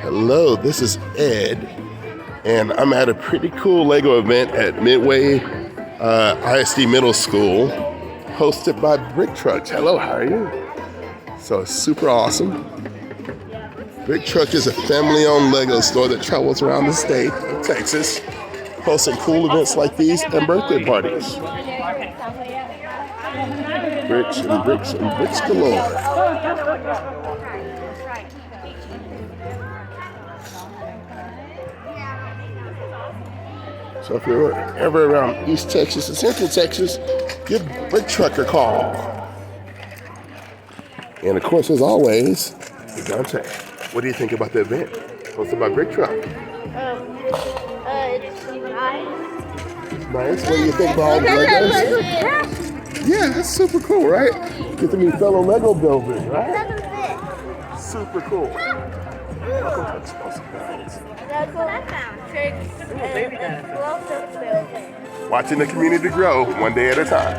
Hello, this is Ed, and I'm at a pretty cool Lego event at Midway ISD Middle School, hosted by Brick Trucks. Hello, how are you? So it's super awesome. Brick Truck is a family-owned Lego store that travels around the state of Texas, hosting cool events like these and birthday parties. Bricks and bricks and bricks galore. So if you're ever around East Texas and Central Texas, give Brick Truck a call. And of course, as always, Dante, what do you think about the event hosted by Brick Truck? It's nice. It's nice. What do you think about all the Legos? Yeah, that's super cool, right? Get to meet fellow Lego builders, right? Super cool. Watching the community grow one day at a time.